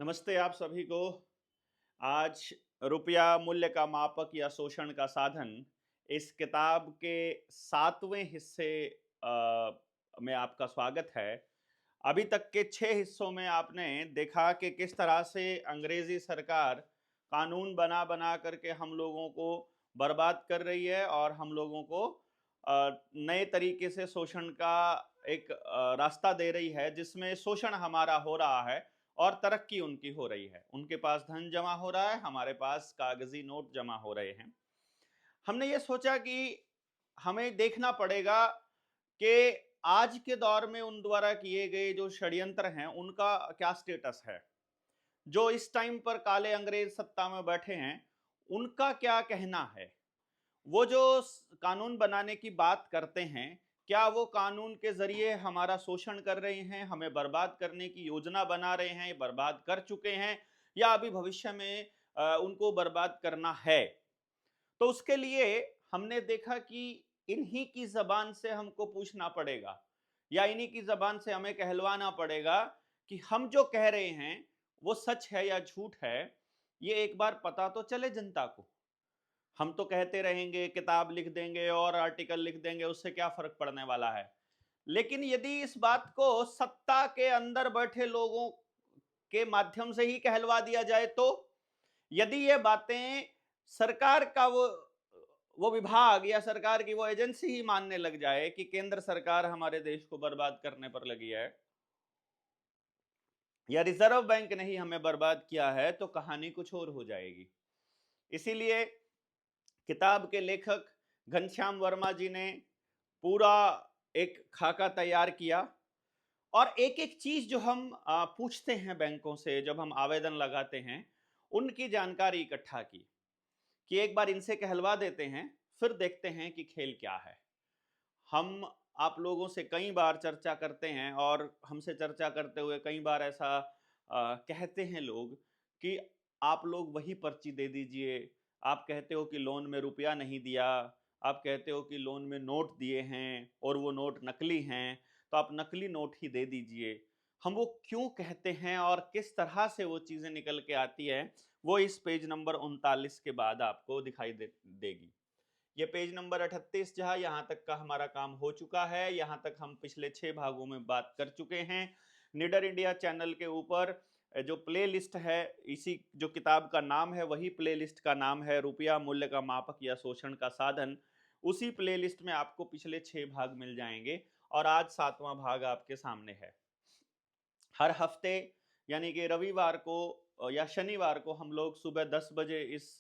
नमस्ते आप सभी को। आज रुपया मूल्य का मापक या शोषण का साधन इस किताब के 7वें हिस्से में आपका स्वागत है। अभी तक के 6 हिस्सों में आपने देखा कि किस तरह से अंग्रेजी सरकार कानून बना बना करके हम लोगों को बर्बाद कर रही है और हम लोगों को नए तरीके से शोषण का एक रास्ता दे रही है, जिसमें शोषण हमारा हो रहा है और तरक्की उनकी हो रही है। उनके पास धन जमा हो रहा है, हमारे पास कागजी नोट जमा हो रहे हैं। हमने ये सोचा कि हमें देखना पड़ेगा कि आज के दौर में उन द्वारा किए गए जो षड्यंत्र हैं, उनका क्या स्टेटस है। जो इस टाइम पर काले अंग्रेज सत्ता में बैठे हैं, उनका क्या कहना है। वो जो कानून बनाने की बात करते हैं, क्या वो कानून के जरिए हमारा शोषण कर रहे हैं, हमें बर्बाद करने की योजना बना रहे हैं, बर्बाद कर चुके हैं, या अभी भविष्य में उनको बर्बाद करना है। तो उसके लिए हमने देखा कि इन्हीं की जबान से हमको पूछना पड़ेगा, या इन्हीं की जबान से हमें कहलवाना पड़ेगा कि हम जो कह रहे हैं वो सच है या झूठ है। ये एक बार पता तो चले जनता को। हम तो कहते रहेंगे, किताब लिख देंगे और आर्टिकल लिख देंगे, उससे क्या फर्क पड़ने वाला है। लेकिन यदि इस बात को सत्ता के अंदर बैठे लोगों के माध्यम से ही कहलवा दिया जाए, तो यदि ये बातें सरकार का वो विभाग या सरकार की वो एजेंसी ही मानने लग जाए कि केंद्र सरकार हमारे देश को बर्बाद करने पर लगी है, या रिजर्व बैंक ने ही हमें बर्बाद किया है, तो कहानी कुछ और हो जाएगी। इसीलिए किताब के लेखक घनश्याम वर्मा जी ने पूरा एक खाका तैयार किया और एक एक चीज जो हम पूछते हैं बैंकों से जब हम आवेदन लगाते हैं, उनकी जानकारी इकट्ठा की कि एक बार इनसे कहलवा देते हैं, फिर देखते हैं कि खेल क्या है। हम आप लोगों से कई बार चर्चा करते हैं और हमसे चर्चा करते हुए कई बार ऐसा कहते हैं लोग कि आप लोग वही पर्ची दे दीजिए। आप कहते हो कि लोन में रुपया नहीं दिया, आप कहते हो कि लोन में नोट दिए हैं और वो नोट नकली हैं, तो आप नकली नोट ही दे दीजिए। हम वो क्यों कहते हैं और किस तरह से वो चीज़ें निकल के आती है, वो इस पेज नंबर 39 के बाद आपको दिखाई देगी। ये पेज नंबर 38 जहाँ यहाँ तक का हमारा काम हो चुका है। यहाँ तक हम पिछले 6 भागों में बात कर चुके हैं। निडर इंडिया चैनल के ऊपर जो प्ले लिस्ट है, इसी जो किताब का नाम है वही प्ले लिस्ट का नाम है, रुपया मूल्य का मापक या शोषण का साधन। उसी प्ले लिस्ट में आपको पिछले 6 भाग मिल जाएंगे और आज 7वां भाग आपके सामने है। हर हफ्ते यानी कि रविवार को या शनिवार को हम लोग सुबह 10 बजे इस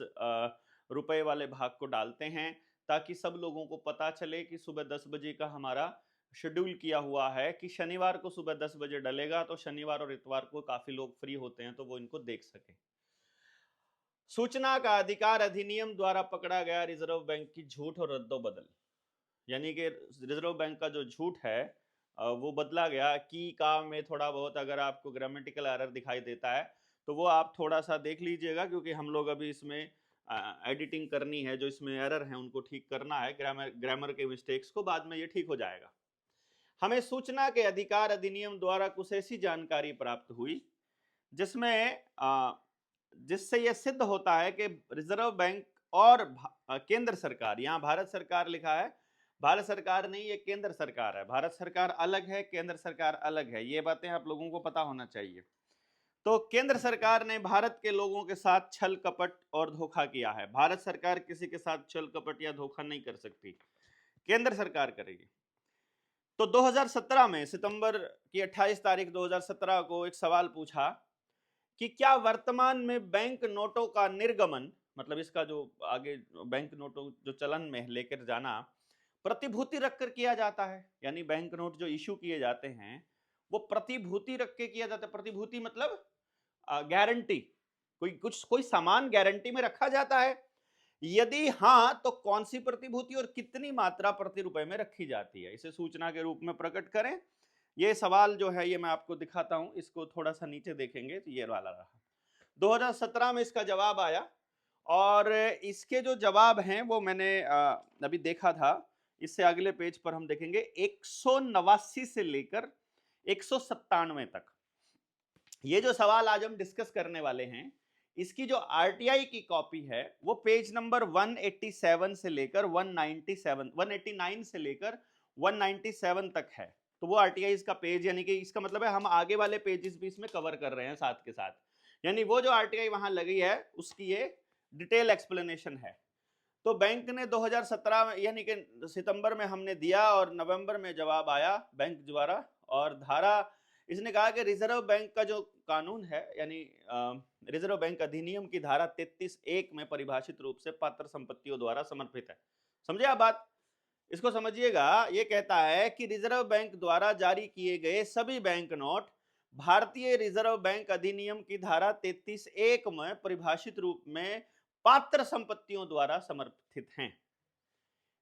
रुपए वाले भाग को डालते हैं, ताकि सब लोगों को पता चले कि सुबह 10 बजे का हमारा शेड्यूल किया हुआ है कि शनिवार को सुबह 10 बजे डलेगा, तो शनिवार और इतवार को काफी लोग फ्री होते हैं तो वो इनको देख सके। सूचना का अधिकार अधिनियम द्वारा पकड़ा गया रिजर्व बैंक की झूठ और रद्दोबदल, यानी कि रिजर्व बैंक का जो झूठ है वो बदला गया। की का में थोड़ा बहुत अगर आपको ग्रामेटिकल एरर दिखाई देता है तो वो आप थोड़ा सा देख लीजिएगा, क्योंकि हम लोग अभी इसमें एडिटिंग करनी है। जो इसमें एरर है उनको ठीक करना है, ग्रामर ग्रामर के मिस्टेक्स को, बाद में ये ठीक हो जाएगा। हमें सूचना के अधिकार अधिनियम द्वारा कुछ ऐसी जानकारी प्राप्त हुई जिसमें जिससे यह सिद्ध होता है कि रिजर्व बैंक और केंद्र सरकार, यहाँ भारत सरकार लिखा है, भारत सरकार नहीं, ये केंद्र सरकार है। भारत सरकार अलग है, केंद्र सरकार अलग है, ये बातें आप लोगों को पता होना चाहिए। तो केंद्र सरकार ने भारत के लोगों के साथ छल कपट और धोखा किया है। भारत सरकार किसी के साथ छल कपट या धोखा नहीं कर सकती, केंद्र सरकार करेगी। तो 2017 में सितंबर की 28 तारीख 2017 को एक सवाल पूछा कि क्या वर्तमान में बैंक नोटों का निर्गमन, मतलब इसका जो आगे बैंक नोटों जो चलन में लेकर जाना, प्रतिभूति रखकर किया जाता है। यानी बैंक नोट जो इशू किए जाते हैं वो प्रतिभूति रख के किया जाता है। प्रतिभूति मतलब गारंटी, कोई सामान गारंटी में रखा जाता है। यदि हाँ, तो कौन सी प्रतिभूति और कितनी मात्रा प्रति रुपए में रखी जाती है, इसे सूचना के रूप में प्रकट करें। ये सवाल जो है ये मैं आपको दिखाता हूं, इसको थोड़ा सा नीचे देखेंगे तो ये वाला रहा। 2017 में इसका जवाब आया और इसके जो जवाब हैं वो मैंने अभी देखा था। इससे अगले पेज पर हम देखेंगे 189 से लेकर 197 तक ये जो सवाल आज हम डिस्कस करने वाले हैं, इसकी जो आरटीआई की कॉपी है वो पेज नंबर 187 से लेकर 189 से लेकर 197 तक है। तो वो आरटीआई का पेज, यानी कि इसका मतलब है हम आगे वाले पेजेस भी इसमें कवर कर रहे हैं साथ के साथ, यानी वो जो आरटीआई वहां लगी है उसकी ये डिटेल एक्सप्लेनेशन है। तो बैंक ने 2017 में, यानी कि सितंबर में हमने दिया और नवंबर में जवाब आया बैंक द्वारा, और धारा इसने कहा कि रिजर्व बैंक का जो कानून है, यानी रिजर्व बैंक अधिनियम की धारा 33(1) में परिभाषित रूप से पात्र संपत्तियों द्वारा समर्पित है। समझे आप बात, इसको समझिएगा। ये कहता है कि रिजर्व बैंक द्वारा जारी किए गए सभी बैंक नोट भारतीय रिजर्व बैंक अधिनियम की धारा 33(1) में परिभाषित रूप में पात्र संपत्तियों द्वारा समर्थित हैं।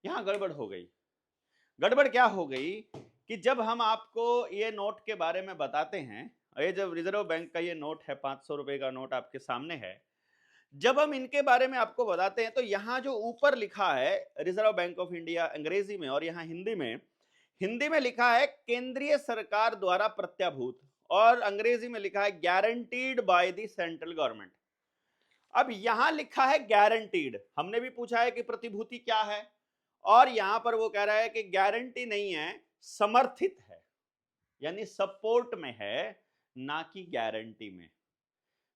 यहां गड़बड़ हो गई। गड़बड़ क्या हो गई कि जब हम आपको ये नोट के बारे में बताते हैं, ये जब रिजर्व बैंक का ये नोट है, 500 रुपए का नोट आपके सामने है, जब हम इनके बारे में आपको बताते हैं तो यहां जो ऊपर लिखा है रिजर्व बैंक ऑफ इंडिया अंग्रेजी में, और यहां हिंदी में लिखा है केंद्रीय सरकार द्वारा प्रत्याभूत, और अंग्रेजी में लिखा है guaranteed by the central government. अब यहां लिखा है गारंटीड, हमने भी पूछा है कि प्रतिभूति क्या है, और यहां पर वो कह रहा है कि गारंटी नहीं है, समर्थित है, यानी सपोर्ट में है, ना कि गारंटी में।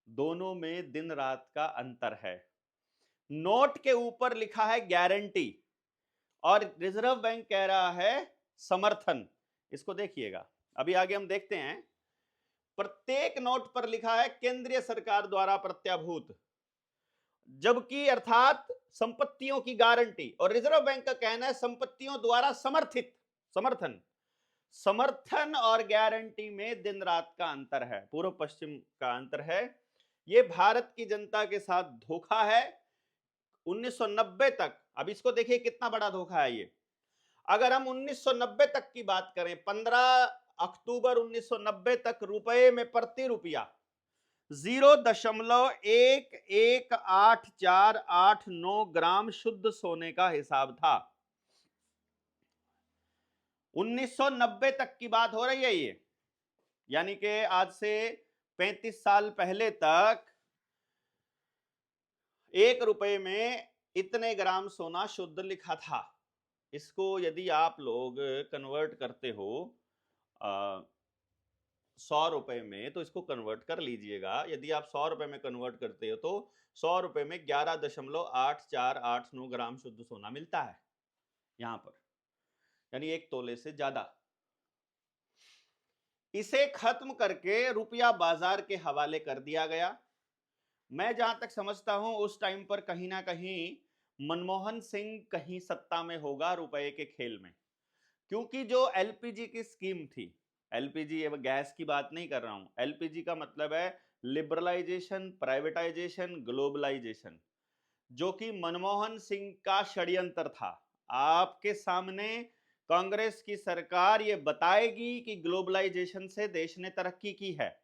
दोनों में दिन रात का अंतर है। नोट के ऊपर लिखा है गारंटी और रिजर्व बैंक कह रहा है समर्थन। इसको देखिएगा, अभी आगे हम देखते हैं। प्रत्येक नोट पर लिखा है केंद्रीय सरकार द्वारा प्रत्याभूत, जबकि अर्थात संपत्तियों की गारंटी, और रिजर्व बैंक का कहना है संपत्तियों द्वारा समर्थित, समर्थन और गारंटी में दिन रात का अंतर है, पूर्व पश्चिम का अंतर है। यह भारत की जनता के साथ धोखा है 1990 तक। अब इसको देखिए कितना बड़ा धोखा है ये। अगर हम 1990 तक की बात करें, 15 अक्टूबर 1990 तक रुपए में प्रति रुपया 0.11849 ग्राम शुद्ध सोने का हिसाब था। 1990 तक की बात हो रही है ये, यानी कि आज से 35 साल पहले तक 1 रुपए में इतने ग्राम सोना शुद्ध लिखा था। इसको यदि आप लोग कन्वर्ट करते हो 100 रुपए में, तो इसको कन्वर्ट कर लीजिएगा। यदि आप 100 रुपए में कन्वर्ट करते हो तो 100 रुपए में 11.8489 ग्राम शुद्ध सोना मिलता है यहां पर, यानी 1 तोले से ज्यादा। इसे खत्म करके रुपया बाजार के हवाले कर दिया गया। मैं जहां तक समझता हूं उस टाइम पर कहीं ना कहीं मनमोहन सिंह कहीं सत्ता में होगा रुपए के खेल में, क्योंकि जो एलपीजी की स्कीम थी, एलपीजी एवं गैस की बात नहीं कर रहा हूं, एलपीजी का मतलब है लिबरलाइजेशन, प्राइवेटाइजेशन, ग्लोबलाइजेशन, जो कि मनमोहन सिंह का षड्यंत्र था। आपके सामने कांग्रेस की सरकार ये बताएगी कि ग्लोबलाइजेशन से देश ने तरक्की की है।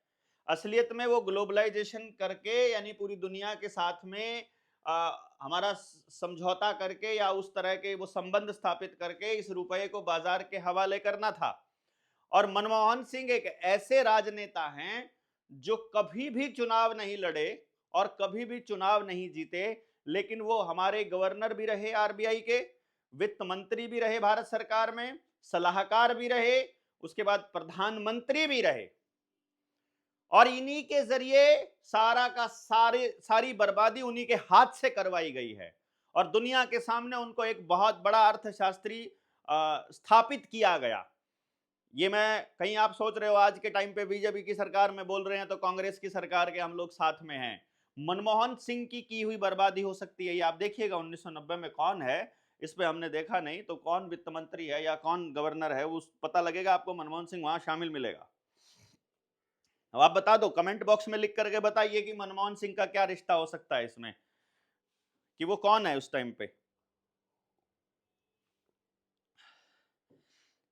असलियत में वो ग्लोबलाइजेशन करके, यानी पूरी दुनिया के साथ में हमारा समझौता करके या उस तरह के वो संबंध स्थापित करके इस रुपए को बाजार के हवाले करना था। और मनमोहन सिंह एक ऐसे राजनेता हैं जो कभी भी चुनाव नहीं लड़े और कभी भी चुनाव नहीं जीते, लेकिन वो हमारे गवर्नर भी रहे आरबीआई के, वित्त मंत्री भी रहे भारत सरकार में, सलाहकार भी रहे, उसके बाद प्रधानमंत्री भी रहे, और इन्हीं के जरिए सारी बर्बादी उन्हीं के हाथ से करवाई गई है। और दुनिया के सामने उनको एक बहुत बड़ा अर्थशास्त्री स्थापित किया गया। ये मैं कहीं आप सोच रहे हो आज के टाइम पे बीजेपी की सरकार में बोल रहे हैं तो कांग्रेस की सरकार के हम लोग साथ में हैं। मनमोहन सिंह की हुई बर्बादी हो सकती है, ये आप देखिएगा 1990 में कौन है, इस पे हमने देखा नहीं, तो कौन वित्त मंत्री है या कौन गवर्नर है उस पता लगेगा आपको, मनमोहन सिंह वहां शामिल मिलेगा। अब आप बता दो, कमेंट बॉक्स में लिख करके बताइए कि मनमोहन सिंह का क्या रिश्ता हो सकता है इसमें, कि वो कौन है उस टाइम पे।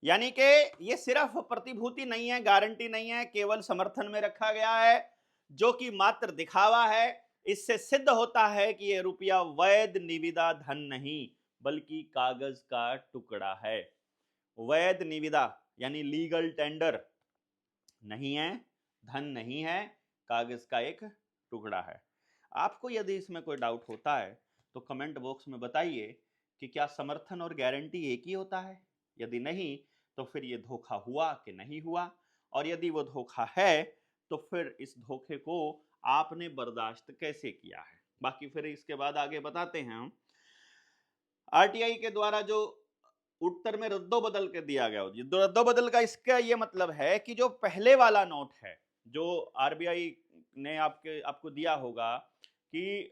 यानी कि ये सिर्फ प्रतिभूति नहीं है, गारंटी नहीं है, केवल समर्थन में रखा गया है, जो कि मात्र दिखावा है। इससे सिद्ध होता है कि ये रुपया वैध निविदा धन नहीं बल्कि कागज का टुकड़ा है। वैध निविदा यानी लीगल टेंडर नहीं है, धन नहीं है, कागज का एक टुकड़ा है। आपको यदि इसमें कोई डाउट होता है तो कमेंट बॉक्स में बताइए कि क्या समर्थन और गारंटी एक ही होता है। यदि नहीं तो फिर ये धोखा हुआ कि नहीं हुआ, और यदि वो धोखा है तो फिर इस धोखे को आपने बर्दाश्त कैसे किया है। बाकी फिर इसके बाद आगे बताते हैं हम। आरटीआई के द्वारा जो उत्तर में रद्दो बदल के दिया गया, रद्दो बदल का इसका ये मतलब है कि जो पहले वाला नोट है जो आरबीआई ने आपको दिया होगा कि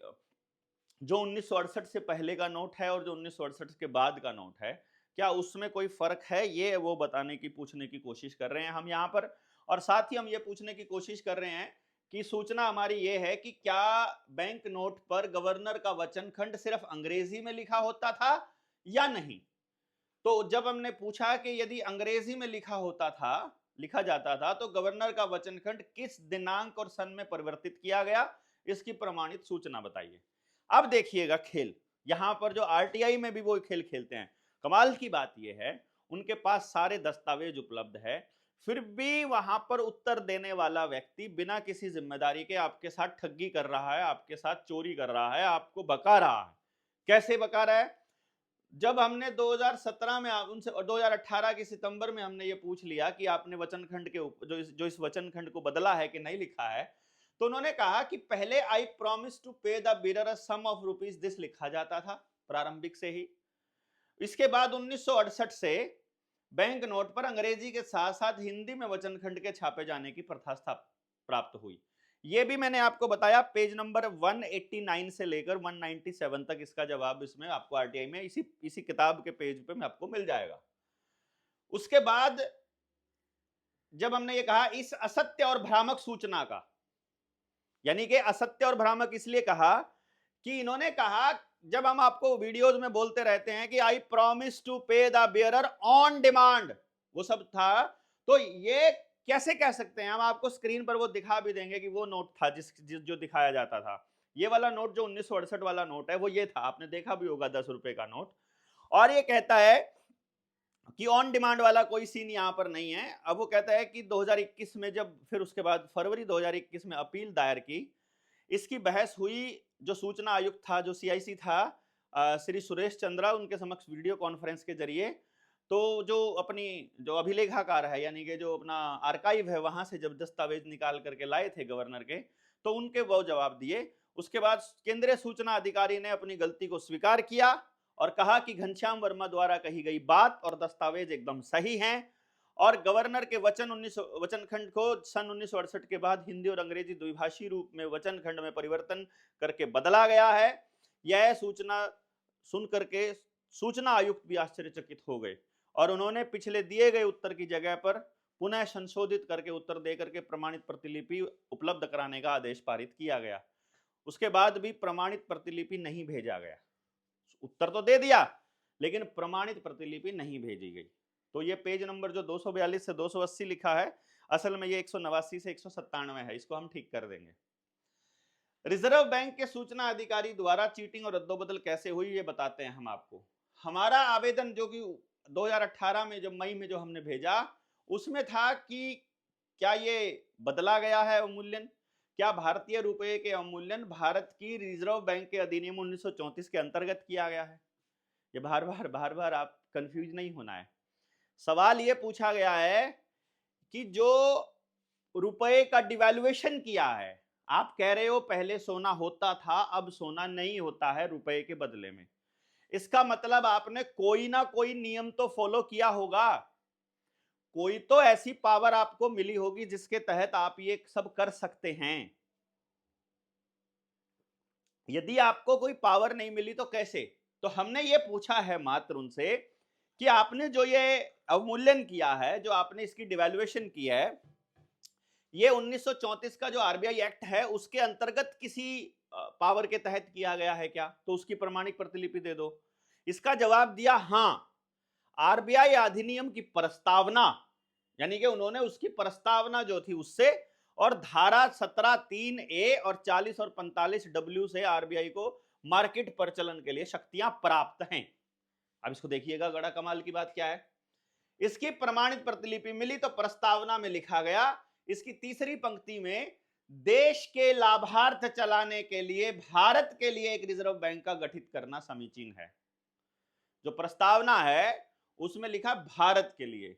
जो 1968 से पहले का नोट है और जो 1968 के बाद का नोट है, क्या उसमें कोई फर्क है, ये वो बताने की पूछने की कोशिश कर रहे हैं हम यहाँ पर। और साथ ही हम ये पूछने की कोशिश कर रहे हैं कि सूचना हमारी ये है कि क्या बैंक नोट पर गवर्नर का वचन खंड सिर्फ अंग्रेजी में लिखा होता था या नहीं। तो जब हमने पूछा कि यदि अंग्रेजी में लिखा जाता था तो गवर्नर का वचन खंड किस दिनांक और सन में परिवर्तित किया गया, इसकी प्रमाणित सूचना बताइए। अब देखिएगा खेल, यहां पर जो आरटीआई में भी वो खेल खेलते हैं। कमाल की बात यह है उनके पास सारे दस्तावेज उपलब्ध है, फिर भी वहां पर उत्तर देने वाला व्यक्ति बिना किसी जिम्मेदारी के आपके साथ ठगी कर रहा है, आपके साथ चोरी कर रहा है, आपको बका रहा है। कैसे बका रहा है? जब हमने 2017 में उनसे, 2018 के सितंबर में हमने ये पूछ लिया कि आपने वचन खंड के जो इस वचन खंड को बदला है कि नहीं लिखा है, तो उन्होंने कहा कि पहले I promise to pay the bearer a sum of rupees this लिखा जाता था प्रारंभिक से ही। इसके बाद 1968 से बैंक नोट पर अंग्रेजी के साथ साथ हिंदी में वचन खंड के छापे जाने की प्रथा प्राप्त हुई। ये भी मैंने आपको बताया, पेज नंबर 189 से लेकर 197 तक इसका जवाब इसमें आपको आरटीआई में इसी किताब के पेज पे में आपको मिल जाएगा। उसके बाद जब हमने ये कहा इस असत्य और भ्रामक सूचना का, यानी कि असत्य और भ्रामक इसलिए कहा कि इन्होंने कहा, जब हम आपको वीडियोज में बोलते रहते हैं कि आई promise to pay the bearer on demand, वो सब था, तो ये कैसे कह सकते हैं? हम आपको स्क्रीन पर वो दिखा भी देंगे कि वो नोट था जो दिखाया जाता था। ये वाला नोट जो 1968 वाला नोट है वो ये था, आपने देखा भी होगा 10 रुपए का नोट। और ये कहता है कि ऑन डिमांड वाला कोई सीन यहां पर नहीं है। अब वो कहता है कि 2021 में जब फिर उसके बाद फरवरी 2021 में अपील दायर की, इसकी बहस हुई, जो सूचना आयुक्त था, जो सीआईसी था, श्री सुरेश चंद्रा, उनके समक्ष वीडियो कॉन्फ्रेंस के जरिए। तो जो अपनी जो अभिलेखाकार है, यानी कि जो अपना आर्काइव है, वहां से जब दस्तावेज निकाल करके लाए थे गवर्नर के, तो उनके वो जवाब दिए। उसके बाद केंद्रीय सूचना अधिकारी ने अपनी गलती को स्वीकार किया और कहा कि घनश्याम वर्मा द्वारा कही गई बात और दस्तावेज एकदम सही हैं और गवर्नर के वचन खंड को सन 1968 के बाद हिंदी और अंग्रेजी द्विभाषी रूप में वचन खंड में परिवर्तन करके बदला गया है। यह सूचना सुन करके सूचना आयुक्त भी आश्चर्यचकित हो गए और उन्होंने पिछले दिए गए उत्तर की जगह पर पुनः संशोधित करके उत्तर दे करके प्रमाणित प्रतिलिपि उपलब्ध कराने का आदेश पारित किया गया। उसके बाद भी प्रमाणित प्रतिलिपि नहीं भेजा गया। उत्तर तो दे दिया लेकिन प्रमाणित प्रतिलिपि नहीं भेजी गई। तो ये पेज नंबर जो 242 से 280 लिखा है, असल में ये 189 से 197 है, इसको हम ठीक कर देंगे। रिजर्व बैंक के सूचना अधिकारी द्वारा चीटिंग और रद्दोबदल कैसे हुई ये बताते हैं हम आपको। हमारा आवेदन जो कि 2018 में जब मई में जो हमने भेजा, उसमें था कि क्या ये बदला गया है अवमूल्यन, क्या भारतीय रुपए के अवमूल्यन भारत की रिजर्व बैंक के अधिनियम 1934 के अंतर्गत किया गया है। ये बार बार आप कंफ्यूज नहीं होना है। सवाल ये पूछा गया है कि जो रुपए का डिवैल्यूएशन किया है, आप कह रहे हो पहले सोना होता था, अब सोना नहीं होता है रुपए के बदले में। इसका मतलब आपने कोई ना कोई नियम तो फॉलो किया होगा, कोई तो ऐसी पावर आपको मिली होगी जिसके तहत आप ये सब कर सकते हैं। यदि आपको कोई पावर नहीं मिली तो कैसे? तो हमने ये पूछा है मात्र उनसे कि आपने जो ये अवमूल्यन किया है, जो आपने इसकी डिवैल्यूएशन की है, ये 1934 का जो आरबीआई एक्ट है उसके अंतर्गत किसी पावर के तहत किया गया है क्या? तो उसकी प्रमाणिक प्रतिलिपि दे दो। इसका जवाब दिया हां, आरबीआई अधिनियम की प्रस्तावना, यानी कि उन्होंने उसकी प्रस्तावना जो थी उससे, और धारा 17(3)A और 40 और 45(W) से आरबीआई को मार्केट प्रचलन के लिए शक्तियां प्राप्त हैं। अब इसको देखिएगा, बड़ा कमाल की बात क्या है। इसकी प्रमाणित प्रतिलिपि मिली तो प्रस्तावना में लिखा गया, इसकी तीसरी पंक्ति में देश के लाभार्थ चलाने के लिए भारत के लिए एक रिजर्व बैंक का गठित करना समीचीन है। जो प्रस्तावना है उसमें लिखा भारत के लिए,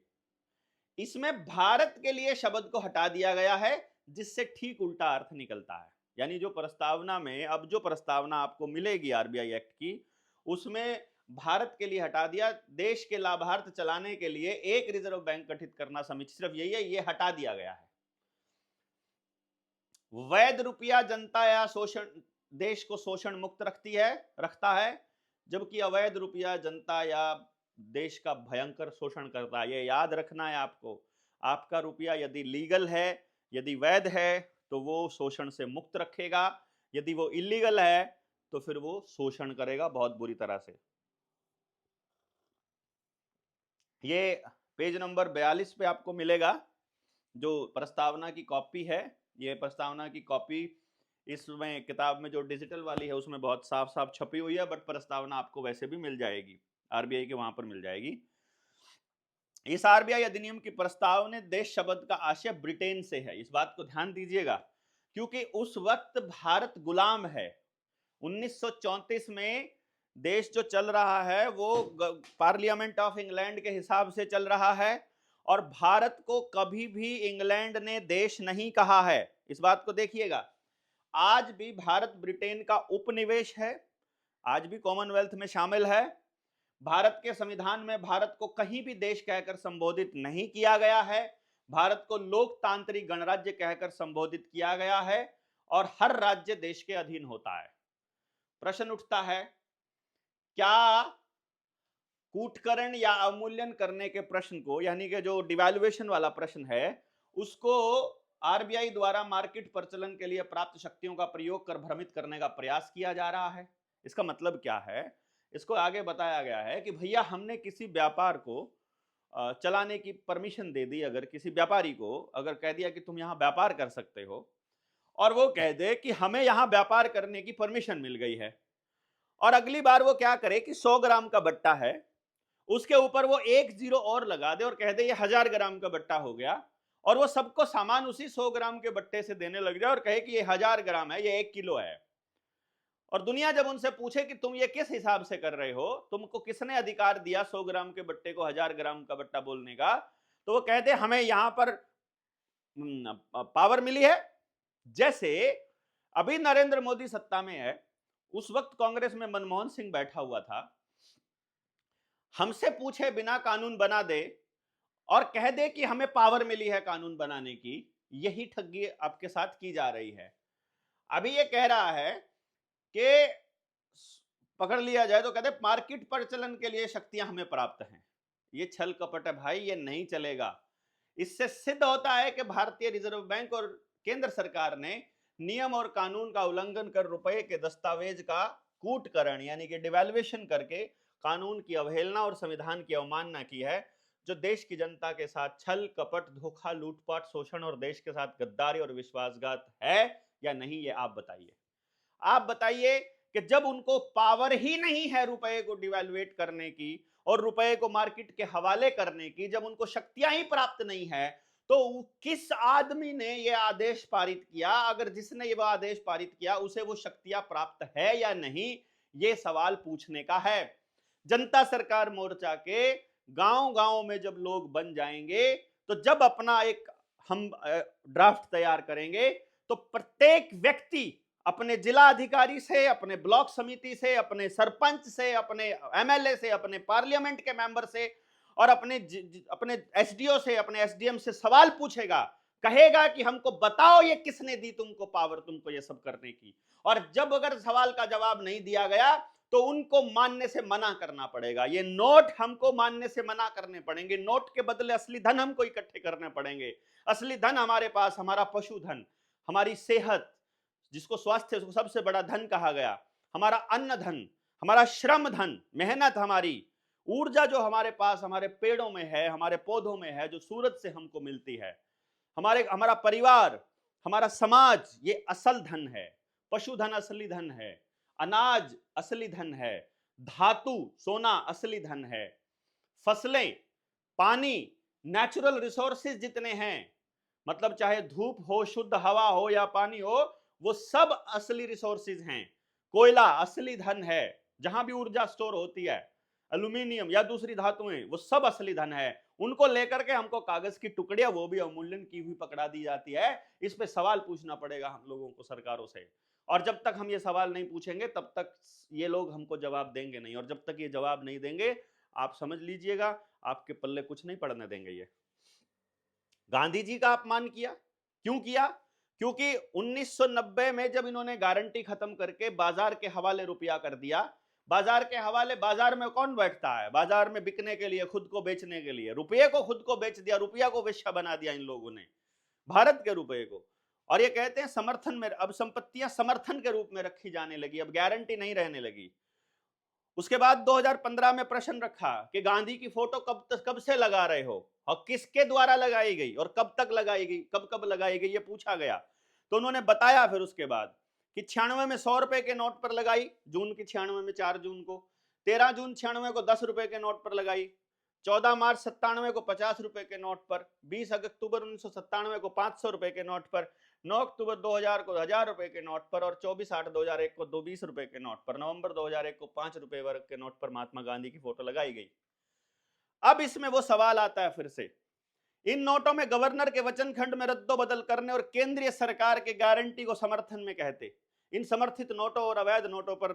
इसमें भारत के लिए शब्द को हटा दिया गया है, जिससे ठीक उल्टा अर्थ निकलता है। यानी जो प्रस्तावना में, अब जो प्रस्तावना आपको मिलेगी आरबीआई एक्ट की, उसमें भारत के लिए हटा दिया, देश के लाभार्थ चलाने के लिए एक रिजर्व बैंक गठित करना समीचीन, सिर्फ यही है, ये हटा दिया गया है। वैध रुपया जनता या शोषण, देश को शोषण मुक्त रखता है, जबकि अवैध रुपया जनता या देश का भयंकर शोषण करता है। ये याद रखना है आपको। आपका रुपया यदि लीगल है, यदि वैध है, तो वो शोषण से मुक्त रखेगा, यदि वो इलीगल है तो फिर वो शोषण करेगा बहुत बुरी तरह से। ये पेज नंबर 42 पे आपको मिलेगा जो प्रस्तावना की कॉपी है। ये प्रस्तावना की कॉपी इसमें किताब में जो डिजिटल वाली है उसमें बहुत साफ साफ छपी हुई है, बट प्रस्तावना आपको वैसे भी मिल जाएगी, आरबीआई के वहां पर मिल जाएगी। इस आरबीआई अधिनियम की प्रस्ताव ने देश शब्द का आशय ब्रिटेन से है, इस बात को ध्यान दीजिएगा, क्योंकि उस वक्त भारत गुलाम है। 1934 में देश जो चल रहा है वो पार्लियामेंट ऑफ इंग्लैंड के हिसाब से चल रहा है, और भारत को कभी भी इंग्लैंड ने देश नहीं कहा है, इस बात को देखिएगा। आज भी भारत ब्रिटेन का उपनिवेश है, आज भी कॉमनवेल्थ में शामिल है। भारत के संविधान में भारत को कहीं भी देश कहकर संबोधित नहीं किया गया है, भारत को लोकतांत्रिक गणराज्य कहकर संबोधित किया गया है, और हर राज्य देश के अधीन होता है। प्रश्न उठता है, क्या कूटकरण या अवमूल्यन करने के प्रश्न को, यानी कि जो डिवैल्यूएशन वाला प्रश्न है, उसको आरबीआई द्वारा मार्केट प्रचलन के लिए प्राप्त शक्तियों का प्रयोग कर भ्रमित करने का प्रयास किया जा रहा है? इसका मतलब क्या है? इसको आगे बताया गया है कि भैया हमने किसी व्यापार को चलाने की परमिशन दे दी, अगर किसी व्यापारी को अगर कह दिया कि तुम यहां व्यापार कर सकते हो, और वो कह दे कि हमें यहां व्यापार करने की परमिशन मिल गई है, और अगली बार वो क्या करे कि 100 ग्राम का बट्टा है, उसके ऊपर वो 1 जीरो और लगा दे और कह दे ये 1000 ग्राम का बट्टा हो गया, और वो सबको सामान उसी 100 ग्राम के बट्टे से देने लग जाए और कहे कि ये 1000 ग्राम है, ये 1 किलो है। और दुनिया जब उनसे पूछे कि तुम ये किस हिसाब से कर रहे हो, तुमको किसने अधिकार दिया 100 ग्राम के बट्टे को 1000 ग्राम का बट्टा बोलने का, तो वो कहते हमें यहां पर पावर मिली है। जैसे अभी नरेंद्र मोदी सत्ता में है, उस वक्त कांग्रेस में मनमोहन सिंह बैठा हुआ था, हमसे पूछे बिना कानून बना दे और कह दे कि हमें पावर मिली है कानून बनाने की। यही ठगी आपके साथ की जा रही है। अभी ये कह रहा है कि पकड़ लिया जाए तो कहते मार्केट प्रचलन के लिए शक्तियां हमें प्राप्त हैं। ये छल कपट है भाई, ये नहीं चलेगा। इससे सिद्ध होता है कि भारतीय रिजर्व बैंक और केंद्र सरकार ने नियम और कानून का उल्लंघन कर रुपए के दस्तावेज का कूटकरण यानी कि डिवैल्यूएशन करके कानून की अवहेलना और संविधान की अवमानना की है, जो देश की जनता के साथ छल कपट धोखा लूटपाट शोषण और देश के साथ गद्दारी और विश्वासघात है या नहीं, ये आप बताइए। आप बताइए कि जब उनको पावर ही नहीं है रुपए को डिवैल्यूएट करने की और रुपए को मार्केट के हवाले करने की, जब उनको शक्तियां ही प्राप्त नहीं है, तो किस आदमी ने यह आदेश पारित किया? अगर जिसने यह आदेश पारित किया उसे वो शक्तियां प्राप्त है या नहीं, ये सवाल पूछने का है। जनता सरकार मोर्चा के गांव-गांव में जब लोग बन जाएंगे, तो जब अपना एक हम ड्राफ्ट तैयार करेंगे, तो प्रत्येक व्यक्ति अपने जिला अधिकारी से, अपने ब्लॉक समिति से, अपने सरपंच से, अपने एमएलए से, अपने पार्लियामेंट के मेंबर से और अपने एसडीओ से, अपने एसडीएम से सवाल पूछेगा, कहेगा कि हमको बताओ ये किसने दी तुमको पावर, तुमको ये सब करने की। और जब अगर सवाल का जवाब नहीं दिया गया तो उनको मानने से मना करना पड़ेगा। ये नोट हमको मानने से मना करने पड़ेंगे। नोट के बदले असली धन हमको इकट्ठे करने पड़ेंगे। असली धन हमारे पास, हमारा पशुधन, हमारी सेहत, जिसको स्वास्थ्य को सबसे बड़ा धन कहा गया, हमारा अन्न धन, हमारा श्रम धन, मेहनत, हमारी ऊर्जा जो हमारे पास हमारे पेड़ों में है, हमारे पौधों में है, जो सूरज से हमको मिलती है, हमारा परिवार, हमारा समाज, ये असल धन है। पशुधन असली धन है, अनाज असली धन है, धातु सोना असली धन है, फसलें, पानी, नेचुरल रिसोर्सेज जितने हैं, मतलब चाहे धूप हो, शुद्ध हवा हो या पानी हो, वो सब असली रिसोर्सेज हैं। कोयला असली धन है, जहां भी ऊर्जा स्टोर होती है, एल्यूमिनियम या दूसरी धातुएं, वो सब असली धन है। उनको लेकर के हमको कागज की टुकड़ियां, वो भी अवमूल्यन की हुई, पकड़ा दी जाती है। इस पे सवाल पूछना पड़ेगा हम लोगों को सरकारों से, और जब तक हम ये सवाल नहीं पूछेंगे तब तक ये लोग हमको जवाब देंगे नहीं, और जब तक ये जवाब नहीं देंगे आप समझ लीजिएगा आपके पल्ले कुछ नहीं पड़ने देंगे। ये गांधी जी का अपमान किया, क्यों किया? क्योंकि 1990 में जब इन्होंने गारंटी खत्म करके बाजार के हवाले रुपया कर दिया, बाजार के हवाले, बाजार में कौन बैठता है? बाजार में बिकने के लिए, खुद को बेचने के लिए। रुपये को खुद को बेच दिया, रुपया को वेश्या बना दिया इन लोगों ने, भारत के रुपये को। और ये कहते हैं समर्थन में, अब संपत्तियां समर्थन के रूप में रखी जाने लगी, अब गारंटी नहीं रहने लगी। उसके बाद 2015 में प्रश्न रखा कि गांधी की फोटो कब से लगा रहे हो और किसके द्वारा लगाई गई और कब तक लगाई गई, कब कब लगाई गई, ये पूछा गया। तो उन्होंने बताया फिर उसके बाद कि 96 में 100 रुपए के नोट पर लगाई, जून की 96 में, 4 जून को, 13 जून 96 को 10 रुपए के नोट पर लगाई, 14 मार्च 97 को 50 रुपए के नोट पर, 20 अक्टूबर 1997 को 500 रुपए के नोट पर, 9 अक्टूबर 2000 को 1000 रुपए के नोट पर, और 24/8/2001 को 20 रुपए के नोट पर, नवंबर 2001 को 5 रुपए वर्ग के नोट पर महात्मा गांधी की फोटो लगाई गई। अब इसमें वो सवाल आता है फिर से, इन नोटों में गवर्नर के वचन खंड में रद्दोबदल करने और केंद्रीय सरकार के गारंटी को समर्थन में कहते। इन समर्थित नोटों और अवैध नोटों पर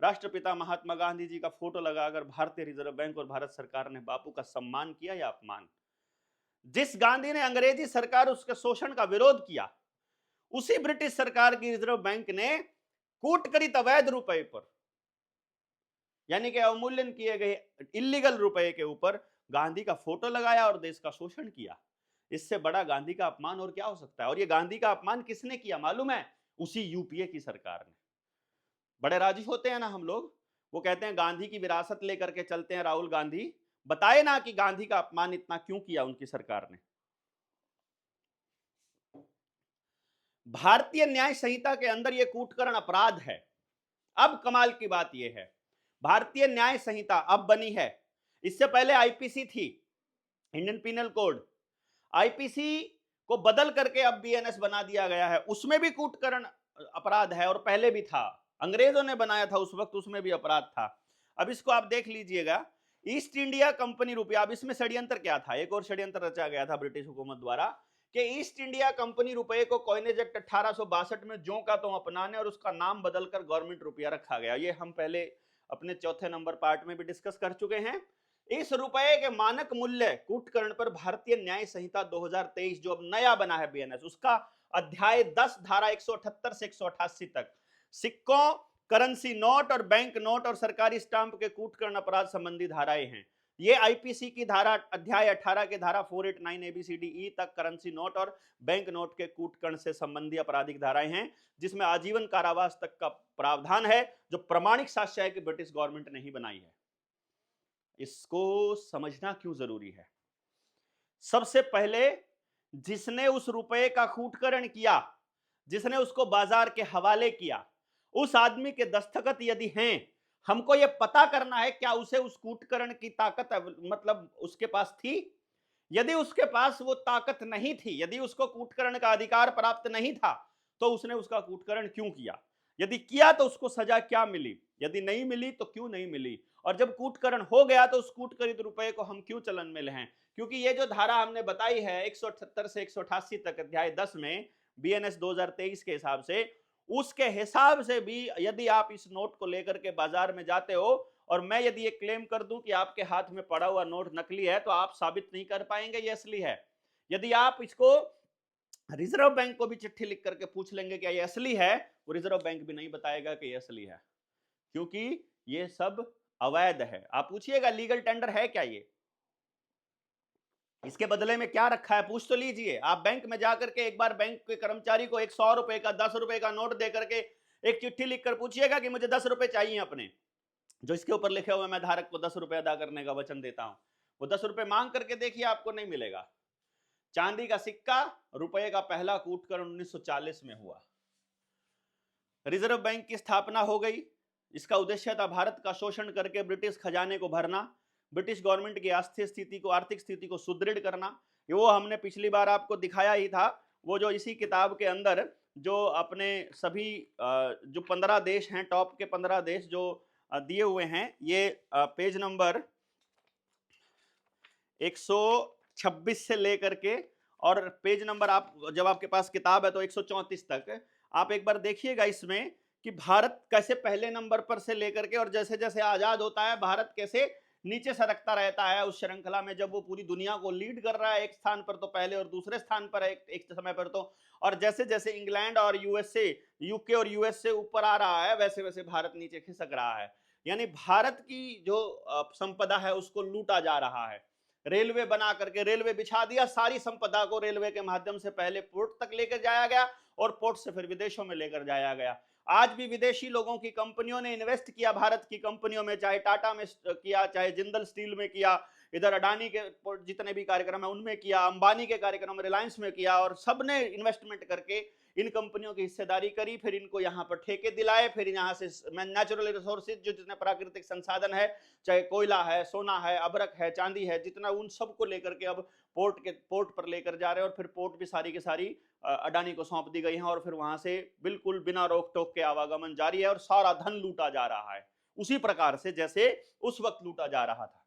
राष्ट्रपिता महात्मा गांधी जी का फोटो लगाकर भारतीय रिजर्व बैंक और भारत सरकार ने बापू का सम्मान किया या अपमान? जिस गांधी ने अंग्रेजी सरकार उसके शोषण का विरोध किया, उसी ब्रिटिश सरकार की रिजर्व बैंक ने कूटकरित अवैध रुपए पर, यानी कि अवमूल्यन किए गए इलीगल रुपए के ऊपर गांधी का फोटो लगाया और देश का शोषण किया। इससे बड़ा गांधी का अपमान और क्या हो सकता है? और ये गांधी का अपमान किसने किया मालूम है? उसी यूपीए की सरकार ने। बड़े राजी होते हैं ना हम लोग, वो कहते हैं गांधी की विरासत लेकर के चलते हैं राहुल गांधी, बताए ना कि गांधी का अपमान इतना क्यों किया उनकी सरकार ने। भारतीय न्याय संहिता के अंदर यह कूटकरण अपराध है। अब कमाल की बात यह है, भारतीय न्याय संहिता अब बनी है, इससे पहले आईपीसी थी, इंडियन पिनल कोड, आईपीसी को बदल करके अब बीएनएस बना दिया गया है, उसमें भी कूटकरण अपराध है, और पहले भी था, अंग्रेजों ने बनाया था उस वक्त, उसमें भी अपराध था। अब इसको आप देख लीजिएगा, ईस्ट इंडिया कंपनी रुपया, अब इसमें षड्यंत्र क्या था? एक और षड्यंत्र रचा गया था ब्रिटिश हुकूमत द्वारा कि ईस्ट इंडिया कंपनी रुपये को कॉइनेज एक्ट 1862 में ज्यों का त्यों अपनाने और उसका नाम बदलकर गवर्नमेंट रुपया रखा गया। ये हम पहले अपने चौथे नंबर पार्ट में भी डिस्कस कर चुके हैं। इस रुपए के मानक मूल्य कूटकरण पर भारतीय न्याय संहिता 2023 जो अब नया बना है बीएनएस, उसका अध्याय 10 धारा 178 से 188 तक सिक्कों, करेंसी नोट और बैंक नोट और सरकारी स्टाम्प के कूटकरण अपराध संबंधी धाराएं हैं। ये आईपीसी की धारा अध्याय 18 के धारा 489 ABCDE तक करेंसी नोट और बैंक नोट के कूटकरण से संबंधी आपराधिक धाराएं हैं, जिसमें आजीवन कारावास तक का प्रावधान है, जो प्रमाणिक साक्ष्य है कि ब्रिटिश गवर्नमेंट ने ही बनाई है। इसको समझना क्यों जरूरी है? सबसे पहले जिसने उस रुपए का कूटकरण किया, जिसने उसको बाजार के हवाले किया, उस आदमी के दस्तखत यदि हैं, हमको यह पता करना है क्या उसे उस कूटकरण की ताकत मतलब उसके पास थी। यदि उसके पास वो ताकत नहीं थी, यदि उसको कूटकरण का अधिकार प्राप्त नहीं था, तो उसने उसका कूटकरण क्यों किया? यदि किया तो उसको सजा क्या मिली? यदि नहीं मिली तो क्यों नहीं मिली? और जब कूटकरण हो गया तो उस कूटकरित रुपए को हम क्यों चलन में लें? क्योंकि ये जो धारा हमने बताई है 178 से 188 तक अध्याय 10 में बीएनएस 2023 के हिसाब से, उसके हिसाब से भी यदि आप इस नोट को लेकर के बाजार में जाते हो और मैं यदि ये क्लेम कर दूं कि आपके हाथ में पड़ा हुआ नोट नकली है, तो आप साबित नहीं कर पाएंगे ये असली है। यदि आप इसको रिजर्व बैंक को भी चिट्ठी लिख करके पूछ लेंगे क्या ये असली है, वो रिजर्व बैंक भी नहीं बताएगा कि ये असली है, क्योंकि ये सब अवैध है। आप पूछिएगा लीगल टेंडर है क्या ये, इसके बदले में क्या रखा है, पूछ तो लीजिए। आप बैंक में जाकर के एक बार बैंक के कर्मचारी को एक 100 रुपए का 10 रुपए का नोट दे करके एक चिट्ठी लिखकर पूछिएगा कि मुझे 10 रुपए चाहिए अपने, जो इसके ऊपर लिखे हुए मैं धारक को 10 रुपए अदा करने का वचन देता हूं, वो 10 रुपए मांग करके देखिए, आपको नहीं मिलेगा। चांदी का सिक्का, रुपए का पहला कूटकरण 1940 में हुआ। रिजर्व बैंक की स्थापना हो गई। इसका उद्देश्य था भारत का शोषण करके ब्रिटिश खजाने को भरना, ब्रिटिश गवर्नमेंट की आर्थिक स्थिति को सुदृढ़ करना, ये वो हमने पिछली बार आपको दिखाया ही था, वो जो इसी किताब के अंदर जो अपने सभी जो 15 देश हैं, टॉप के 15 देश जो दिए हुए हैं, ये पेज नंबर 126 से लेकर के और पेज नंबर, आप जब आपके पास किताब है तो 134 तक आप एक बार देखिएगा इसमें कि भारत कैसे पहले नंबर पर से लेकर के और जैसे जैसे आजाद होता है भारत कैसे नीचे सरकता रहता है उस श्रृंखला में, जब वो पूरी दुनिया को लीड कर रहा है एक स्थान पर तो पहले और दूसरे स्थान पर है एक समय पर तो, और जैसे जैसे इंग्लैंड और यूएसए, यूके और यूएसए ऊपर आ रहा है वैसे वैसे भारत नीचे खिसक रहा है। यानी भारत की जो संपदा है उसको लूटा जा रहा है। रेलवे बना करके रेलवे बिछा दिया, सारी संपदा को रेलवे के माध्यम से पहले पोर्ट तक लेकर जाया गया और पोर्ट से फिर विदेशों में लेकर जाया गया। आज भी विदेशी लोगों की कंपनियों ने इन्वेस्ट किया भारत की कंपनियों में, चाहे टाटा में किया, चाहे जिंदल स्टील में किया, इधर अडानी के जितने भी कार्यक्रम है उनमें किया, अंबानी के कार्यक्रम रिलायंस में किया, और सबने इन्वेस्टमेंट करके इन कंपनियों की हिस्सेदारी करी, फिर इनको यहाँ पर ठेके दिलाए, फिर यहाँ से नेचुरल रिसोर्सेज जो जितने प्राकृतिक संसाधन है, चाहे कोयला है, सोना है, अबरक है, चांदी है, जितना, उन सब को लेकर के अब पोर्ट पर लेकर जा रहे हैं और फिर पोर्ट भी सारी की सारी अडानी को सौंप दी गई है और फिर वहां से बिल्कुल बिना रोक टोक के आवागमन जारी है और सारा धन लूटा जा रहा है उसी प्रकार से जैसे उस वक्त लूटा जा रहा था।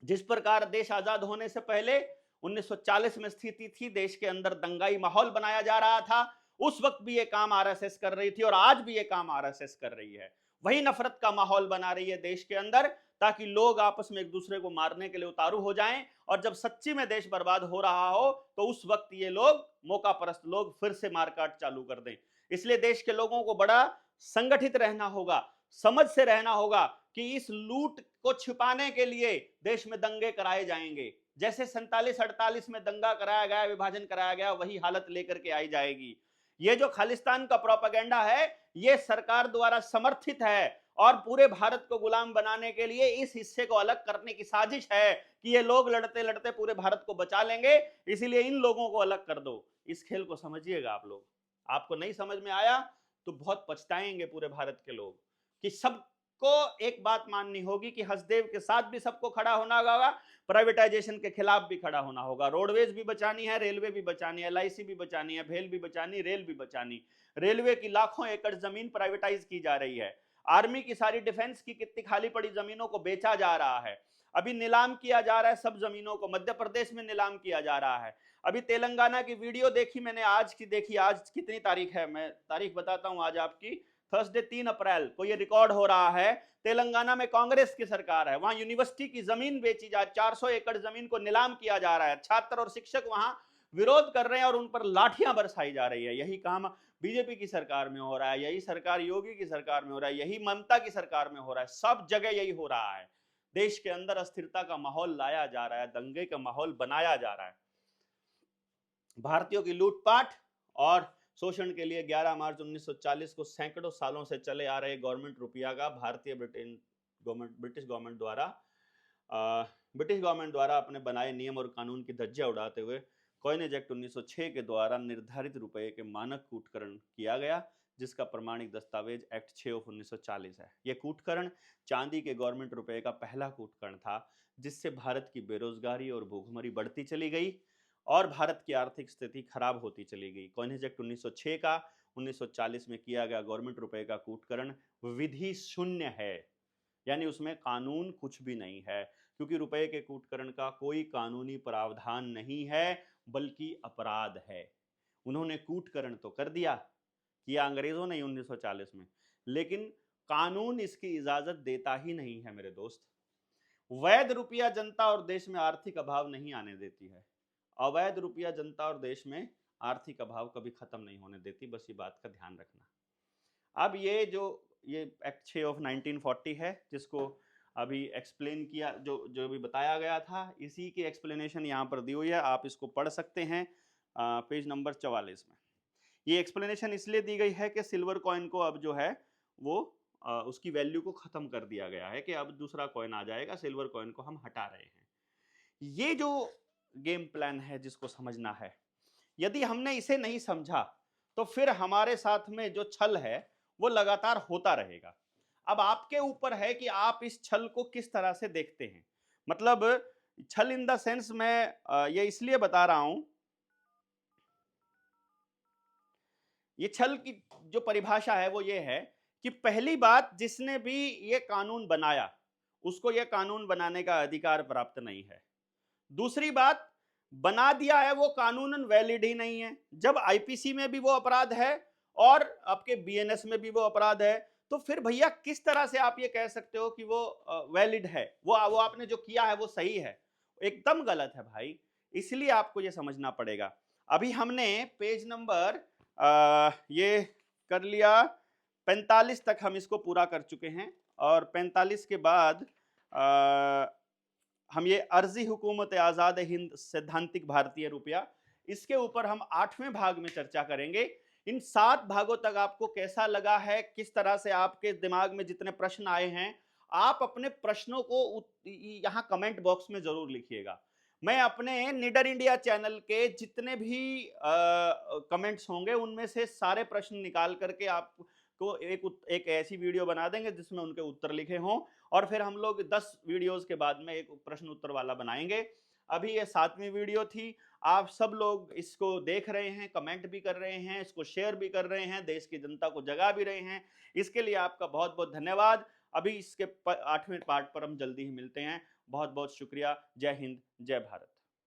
जिस प्रकार देश आजाद होने से पहले 1940 में स्थिति थी, देश के अंदर दंगाई माहौल बनाया जा रहा था, उस वक्त भी ये काम आरएसएस कर रही थी और आज भी ये काम आरएसएस कर रही है। वही नफरत का माहौल बना रही है देश के अंदर ताकि लोग आपस में एक दूसरे को मारने के लिए उतारू हो जाएं, और जब सच्ची में देश बर्बाद हो रहा हो तो उस वक्त ये लोग मौका परस्त लोग फिर से मारकाट चालू कर दें। इसलिए देश के लोगों को बड़ा संगठित रहना होगा, समझ से रहना होगा कि इस लूट को छिपाने के लिए देश में दंगे कराए जाएंगे, जैसे 47-48 में दंगा कराया गया, विभाजन कराया गया, वही हालत लेकर के आई जाएगी। ये जो खालिस्तान का प्रोपेगेंडा है ये सरकार द्वारा समर्थित है और पूरे भारत को गुलाम बनाने के लिए इस हिस्से को अलग करने की साजिश है कि ये लोग लड़ते लड़ते पूरे भारत को बचा लेंगे, इसीलिए इन लोगों को अलग कर दो। इस खेल को समझिएगा आप लोग, आपको नहीं समझ में आया तो बहुत पछताएंगे पूरे भारत के लोग कि सबको एक बात माननी होगी कि हसदेव के साथ भी सबको खड़ा होना होगा, प्राइवेटाइजेशन के खिलाफ भी खड़ा होना होगा। रोडवेज भी बचानी है, रेलवे भी बचानी है, एलआईसी भी बचानी है, भेल भी बचानी, रेल भी बचानी। रेलवे की लाखों एकड़ जमीन प्राइवेटाइज की जा रही है, आर्मी की सारी डिफेंस की कितनी खाली पड़ी जमीनों को बेचा जा रहा है, अभी नीलाम किया जा रहा है सब जमीनों को, मध्य प्रदेश में नीलाम किया जा रहा है। अभी तेलंगाना की वीडियो देखी मैंने, आज की देखी, आज कितनी तारीख है, मैं तारीख बताता हूं आज आपकी, थर्सडे 3 अप्रैल को ये रिकॉर्ड हो रहा है। तेलंगाना में कांग्रेस की सरकार है, वहां यूनिवर्सिटी की जमीन बेची जा, 400 एकड़ जमीन को नीलाम किया जा रहा है, छात्र और शिक्षक वहां विरोध कर रहे हैं और उन पर लाठियां बरसाई जा रही है। यही काम बीजेपी की सरकार में हो रहा है, यही सरकार योगी की सरकार में हो रहा है, यही ममता की सरकार में हो रहा है, सब जगह यही हो रहा है। देश के अंदर अस्थिरता का माहौल लाया जा रहा है, दंगे का माहौल बनाया जा रहा है। भारतीयों की लूटपाट और शोषण के लिए 11 मार्च 1940 को सैकड़ों सालों से चले आ रहे गवर्नमेंट रुपया का ब्रिटिश गवर्नमेंट द्वारा अपने बनाए नियम और कानून की धज्जियां उड़ाते हुए कॉइनेज एक्ट 1906 के द्वारा निर्धारित रुपये के मानक कूटकरण किया गया, जिसका प्रमाणिक दस्तावेज एक्ट 6 ऑफ 1940 है। यह कूटकरण चांदी के गवर्नमेंट रुपये का पहला कूटकरण था, जिससे भारत की बेरोजगारी और भूखमरी बढ़ती चली गई और भारत की आर्थिक स्थिति खराब होती चली गई। कॉइनेज एक्ट 1906 का 1940 में किया गया गवर्नमेंट रुपये का कूटकरण विधि शून्य है, यानी उसमें कानून कुछ भी नहीं है, क्योंकि रुपये के कूटकरण का कोई कानूनी प्रावधान नहीं है बल्कि अपराध है। उन्होंने कूटकरण तो कर दिया, किया अंग्रेजों ने 1940 में, लेकिन कानून इसकी इजाजत देता ही नहीं है मेरे दोस्त। वैध रुपया जनता और देश में आर्थिक अभाव नहीं आने देती है, अवैध रुपया जनता और देश में आर्थिक अभाव कभी खत्म नहीं होने देती, बस ये बात का ध्यान रखना। अब ये एक्ट 6 ऑफ 1940 है, जिसको अभी एक्सप्लेन किया, जो भी बताया गया था, इसी की एक्सप्लेनेशन यहाँ पर दी हुई है, आप इसको पढ़ सकते हैं पेज नंबर 44 में। ये एक्सप्लेनेशन इसलिए दी गई है कि सिल्वर कॉइन को अब जो है वो उसकी वैल्यू को खत्म कर दिया गया है कि अब दूसरा कॉइन आ जाएगा, सिल्वर कॉइन को हम हटा रहे हैं। ये जो गेम प्लान है जिसको समझना है, यदि हमने इसे नहीं समझा तो फिर हमारे साथ में जो छल है वो लगातार होता रहेगा। अब आपके ऊपर है कि आप इस छल को किस तरह से देखते हैं। मतलब छल इन द सेंस मैं ये इसलिए बता रहा हूं, ये छल की जो परिभाषा है वो ये है कि पहली बात, जिसने भी ये कानून बनाया उसको ये कानून बनाने का अधिकार प्राप्त नहीं है। दूसरी बात, बना दिया है वो कानूनन वैलिड ही नहीं है। जब आईपीसी में भी वो अपराध है और आपके बीएनएस में भी वो अपराध है, तो फिर भैया किस तरह से आप ये कह सकते हो कि वो वैलिड है, वो आपने जो किया है वो सही है? एकदम गलत है भाई। इसलिए आपको ये समझना पड़ेगा। अभी हमने पेज नंबर ये कर लिया 45 तक हम इसको पूरा कर चुके हैं, और 45 के बाद हम ये अर्जी हुकूमत आज़ाद हिंद सैद्धांतिक भारतीय रुपया, इसके ऊपर हम 8वें भाग में चर्चा करेंगे। इन 7 भागों तक आपको कैसा लगा है, किस तरह से आपके दिमाग में जितने प्रश्न आए हैं, आप अपने प्रश्नों को यहाँ कमेंट बॉक्स में जरूर लिखिएगा। मैं अपने निडर इंडिया चैनल के जितने भी कमेंट्स होंगे उनमें से सारे प्रश्न निकाल करके आपको एक ऐसी वीडियो बना देंगे जिसमें उनके उत्तर लिखे हों, और फिर हम लोग 10 वीडियोस के बाद में एक प्रश्न उत्तर वाला बनाएंगे। अभी ये 7वीं वीडियो थी। आप सब लोग इसको देख रहे हैं, कमेंट भी कर रहे हैं, इसको शेयर भी कर रहे हैं, देश की जनता को जगा भी रहे हैं, इसके लिए आपका बहुत बहुत धन्यवाद। अभी इसके 8वें पार्ट पर हम जल्दी ही मिलते हैं। बहुत बहुत शुक्रिया। जय हिंद, जय भारत।